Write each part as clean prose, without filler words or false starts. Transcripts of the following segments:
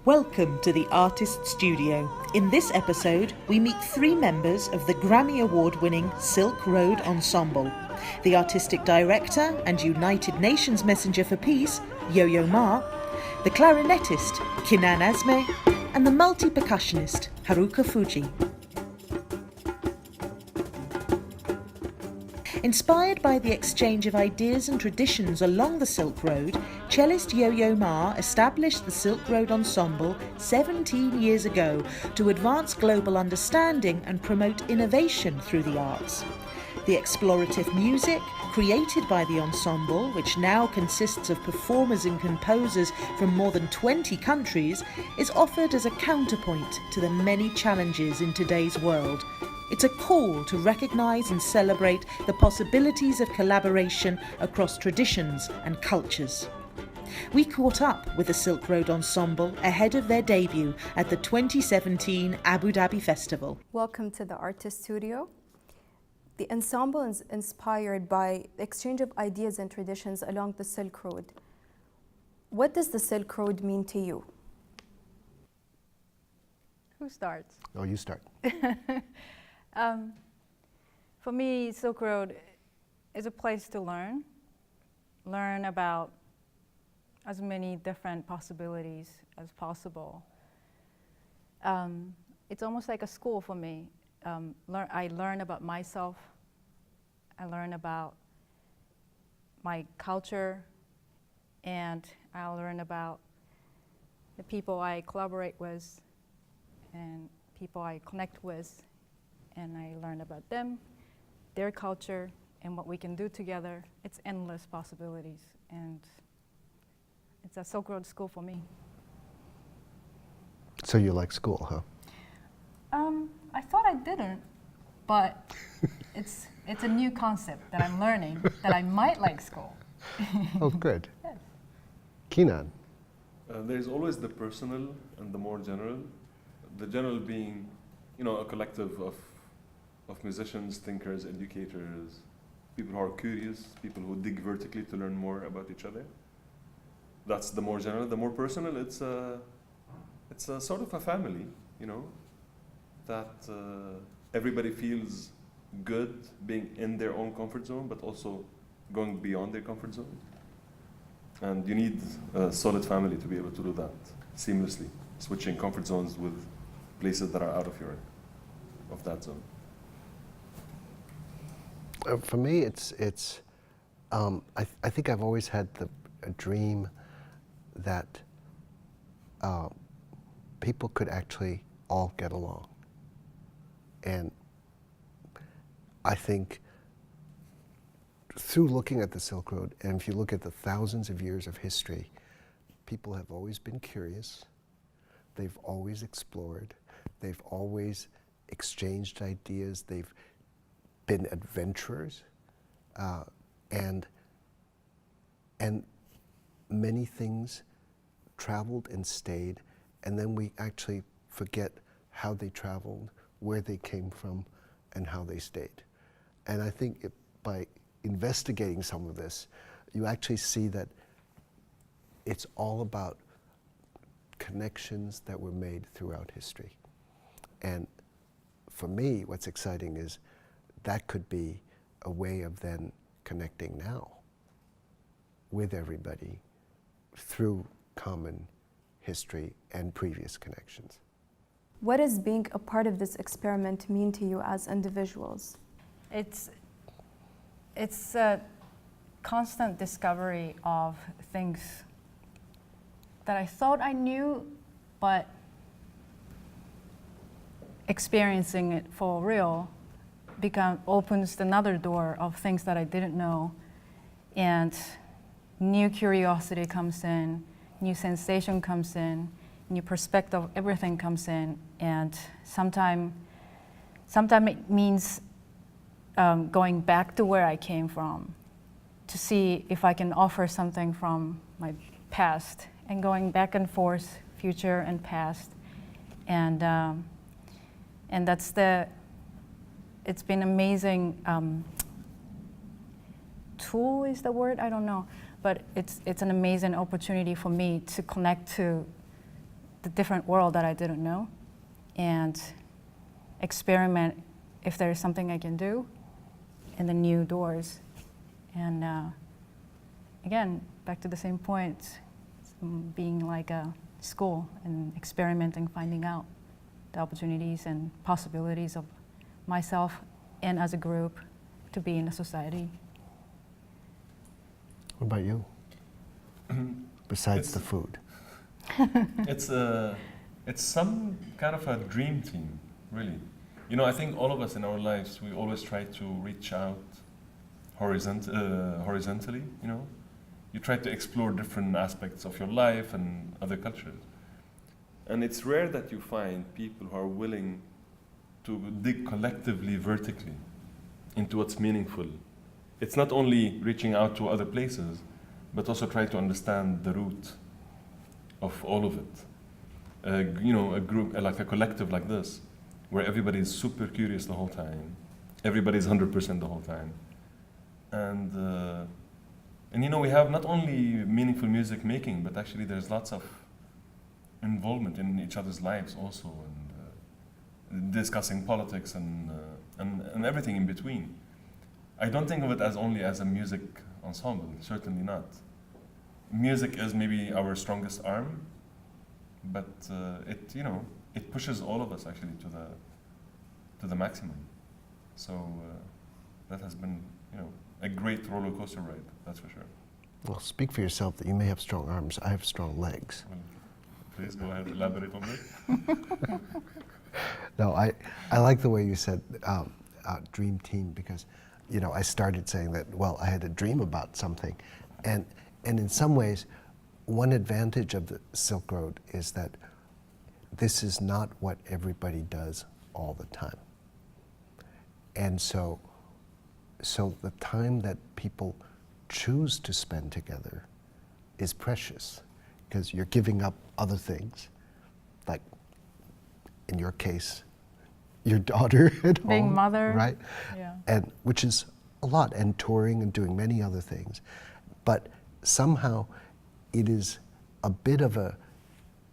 Welcome to the Artists Studio. In this episode, we meet three members of the Grammy Award-winning Silk Road Ensemble. The artistic director and United Nations Messenger for Peace, Yo-Yo Ma, the clarinetist, Kinan Azmeh, and the multi-percussionist, Haruka Fujii. Inspired by the exchange of ideas and traditions along the Silk Road, cellist Yo-Yo Ma established the Silk Road Ensemble 17 years ago to advance global understanding and promote innovation through the arts. The explorative music, created by the ensemble, which now consists of performers and composers from more than 20 countries, is offered as a counterpoint to the many challenges in today's world. It's a call to recognise and celebrate the possibilities of collaboration across traditions and cultures. We caught up with the Silk Road Ensemble ahead of their debut at the 2017 Abu Dhabi Festival. Welcome to the Artist Studio. The ensemble is inspired by the exchange of ideas and traditions along the Silk Road. What does the Silk Road mean to you? Who starts? Oh, you start. For me, Silk Road is a place to learn about as many different possibilities as possible. It's almost like a school for me. I learn about myself, I learn about my culture, and I learn about the people I collaborate with and people I connect with. And I learn about them, their culture, and what we can do together. It's endless possibilities, and it's a Silk Road school for me. So you like school, huh? I thought I didn't, but it's a new concept that I'm learning, that I might like school. Oh, good. Yes. Kinan. There's always the personal and the more general. The general being, a collective of musicians, thinkers, educators, people who are curious, people who dig vertically to learn more about each other. That's the more general. The more personal, it's a sort of a family, that everybody feels good being in their own comfort zone, but also going beyond their comfort zone. And you need a solid family to be able to do that seamlessly, switching comfort zones with places that are out of that zone. For me, I think I've always had a dream that people could actually all get along. And I think through looking at the Silk Road, and if you look at the thousands of years of history, people have always been curious, they've always explored, they've always exchanged ideas, they've been adventurers, and many things traveled and stayed, and then we actually forget how they traveled, where they came from, and how they stayed. And I think by investigating some of this, you actually see that it's all about connections that were made throughout history. And for me, what's exciting is that could be a way of then connecting now with everybody through common history and previous connections. What does being a part of this experiment mean to you as individuals? It's a constant discovery of things that I thought I knew, but experiencing it for real opens another door of things that I didn't know, and new curiosity comes in, new sensation comes in, new perspective, everything comes in, and sometimes it means going back to where I came from to see if I can offer something from my past, and going back and forth, future and past, and it's been amazing. Tool is the word, I don't know, but it's an amazing opportunity for me to connect to the different world that I didn't know and experiment if there's something I can do in the new doors. And again, back to the same point, being like a school and experimenting, finding out the opportunities and possibilities of myself and as a group to be in a society. What about you? Besides the food? It's some kind of a dream team, really. You know, I think all of us in our lives, we always try to reach out horizontally, you know. You try to explore different aspects of your life and other cultures. And it's rare that you find people who are willing to dig collectively, vertically, into what's meaningful. It's not only reaching out to other places, but also try to understand the root of all of it. You know, a group, like a collective like this, where everybody's super curious the whole time, everybody's 100% the whole time. And you know, we have not only meaningful music making, but actually there's lots of involvement in each other's lives also, and discussing politics and everything in between. I don't think of it as only as a music ensemble, certainly not. Music is maybe our strongest arm, but it, you know, it pushes all of us actually to the maximum. So that has been, you know, a great roller coaster ride, that's for sure. Well, speak for yourself that you may have strong arms. I have strong legs. Well, please go ahead, elaborate on this. No, I like the way you said dream team, because, you know, I started saying that, well, I had a dream about something. And in some ways, one advantage of the Silk Road is that this is not what everybody does all the time. And so the time that people choose to spend together is precious, because you're giving up other things, like in your case, your daughter at home. Being mother. Right? Yeah. And which is a lot, and touring and doing many other things. But somehow it is a bit of an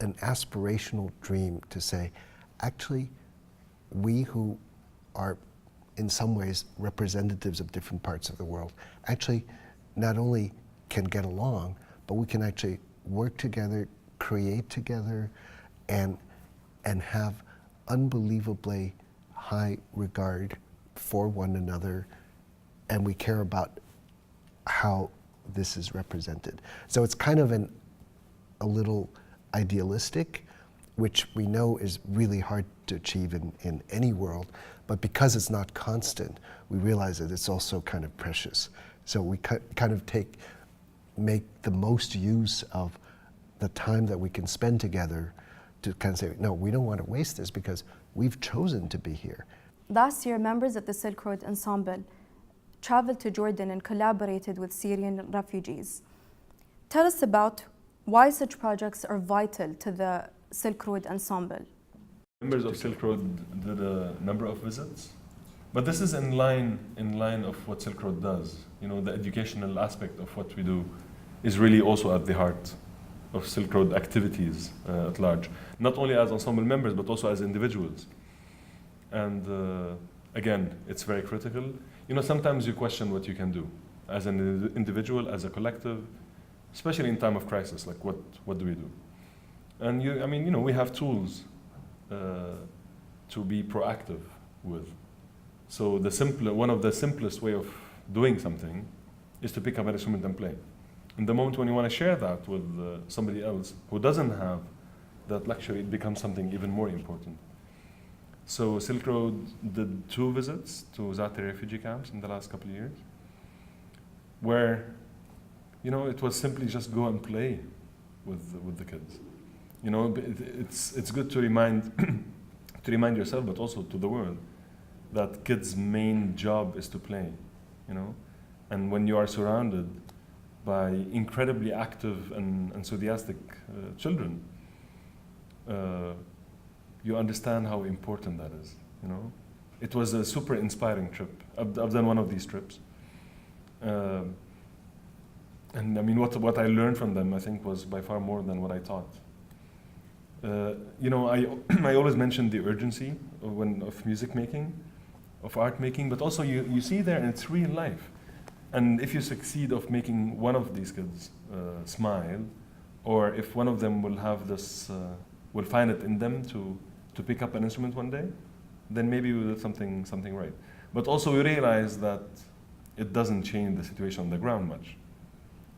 aspirational dream to say, actually, we who are in some ways representatives of different parts of the world actually not only can get along, but we can actually work together, create together, and have unbelievably high regard for one another, and we care about how this is represented. So it's kind of a little idealistic, which we know is really hard to achieve in any world, but because it's not constant, we realize that it's also kind of precious. So we kind of make the most use of the time that we can spend together to kind of say, no, we don't want to waste this because we've chosen to be here. Last year, members of the Silk Road Ensemble traveled to Jordan and collaborated with Syrian refugees. Tell us about why such projects are vital to the Silk Road Ensemble. Members of Silk Road did a number of visits, but this is in line of what Silk Road does. You know, the educational aspect of what we do is really also at the heart of Silk Road activities at large, not only as ensemble members, but also as individuals. And again, it's very critical. You know, sometimes you question what you can do as an individual, as a collective, especially in time of crisis, like what do we do? And I mean, you know, we have tools to be proactive with. So one of the simplest way of doing something is to pick up an instrument and play. And the moment when you want to share that with somebody else who doesn't have that luxury, it becomes something even more important. So Silk Road did 2 visits to Za'atari refugee camps in the last couple of years, where, you know, it was simply just go and play with the kids. You know, it's good to remind yourself, but also to the world, that kids' main job is to play. You know, and when you are surrounded by incredibly active and enthusiastic children, you understand how important that is. You know, it was a super inspiring trip. I've done one of these trips, and I mean, what I learned from them, I think, was by far more than what I taught. You know, I always mention the urgency of music making, of art making, but also you see there, and it's real life. And if you succeed of making one of these kids smile, or if one of them will have this, will find it in them to pick up an instrument one day, then maybe we did something right. But also we realize that it doesn't change the situation on the ground much.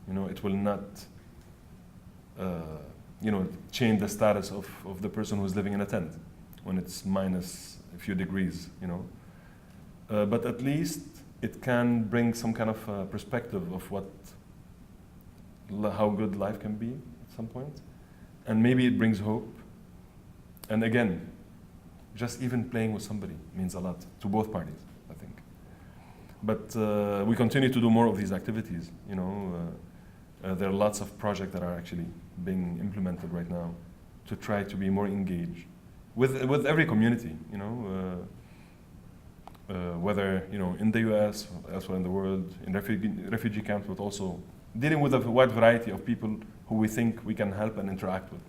You know, it will not, you know, change the status of the person who's living in a tent when it's minus a few degrees, you know. But at least it can bring some kind of perspective of how good life can be at some point. And maybe it brings hope. And again, just even playing with somebody means a lot to both parties, I think. But we continue to do more of these activities, you know. There are lots of projects that are actually being implemented right now to try to be more engaged with every community, you know, whether, you know, in the US, elsewhere in the world, in refugee camps, but also dealing with a wide variety of people who we think we can help and interact with.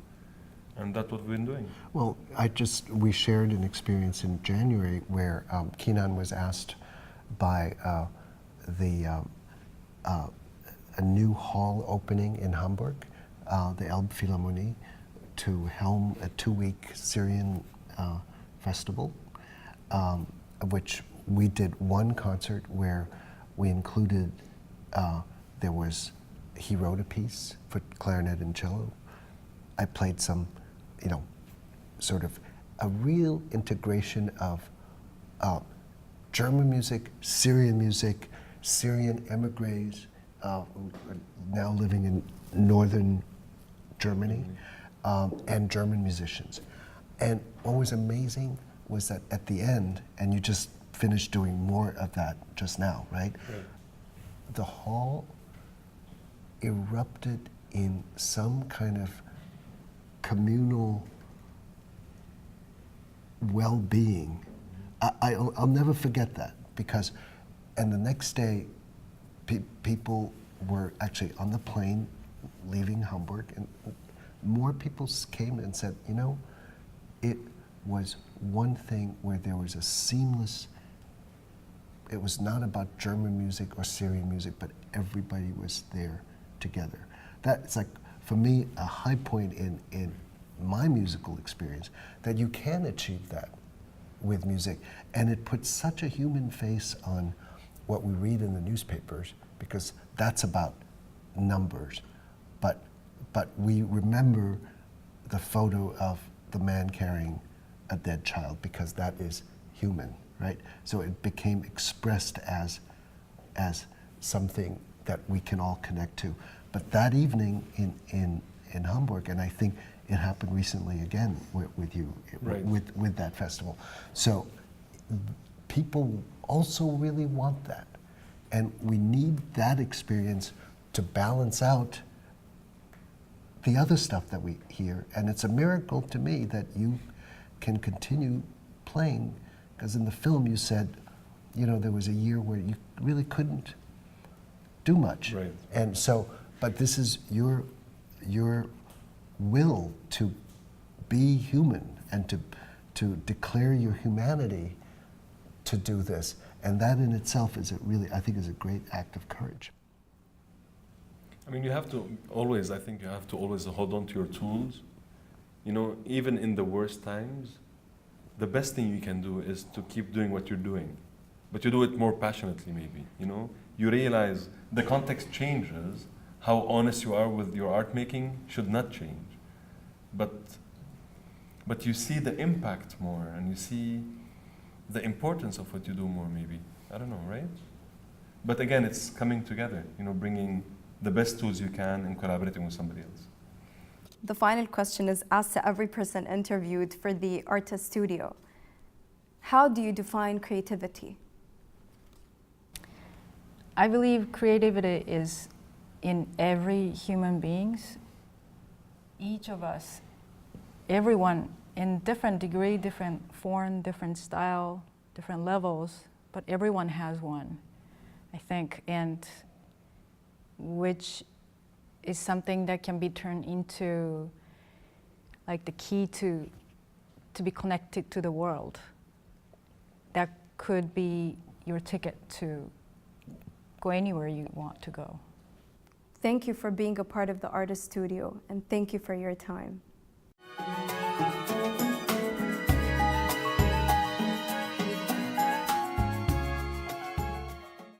And that's what we've been doing. Well, we shared an experience in January where Kinan was asked by a new hall opening in Hamburg, the Elbphilharmonie, to helm a 2-week Syrian festival, which we did one concert where we included, he wrote a piece for clarinet and cello. I played some, you know, sort of a real integration of German music, Syrian emigres, now living in northern Germany, and German musicians. And what was amazing was that at the end, and you just finished doing more of that just now, right? Right. The hall erupted in some kind of communal well-being. I'll never forget that, because, and the next day, people were actually on the plane leaving Hamburg, and more people came and said, you know, it was one thing where there was a seamless, it was not about German music or Syrian music, but everybody was there together. That's like, for me, a high point in my musical experience, that you can achieve that with music. And it puts such a human face on what we read in the newspapers, because that's about numbers. But we remember the photo of the man carrying a dead child, because that is human, right? So it became expressed as something that we can all connect to. But that evening in Hamburg, and I think it happened recently again with you, right, with that festival. So people also really want that. And we need that experience to balance out the other stuff that we hear. And it's a miracle to me that you can continue playing, because in the film you said, you know, there was a year where you really couldn't do much. Right. And so, but this is your will to be human and to declare your humanity to do this. And that in itself is I think is a great act of courage. I mean, you have to always, I think you have to always hold on to your tools. You know, even in the worst times, the best thing you can do is to keep doing what you're doing. But you do it more passionately, maybe, you know? You realize the context changes, how honest you are with your art making should not change. But you see the impact more, and you see the importance of what you do more, maybe. I don't know, right? But again, it's coming together, you know, bringing the best tools you can and collaborating with somebody else. The final question is asked to every person interviewed for the Artist Studio. How do you define creativity? I believe creativity is in every human beings. Each of us, everyone in different degree, different form, different style, different levels, but everyone has one, I think, and which is something that can be turned into like the key to be connected to the world. That could be your ticket to go anywhere you want to go. Thank you for being a part of the Artist Studio, and thank you for your time.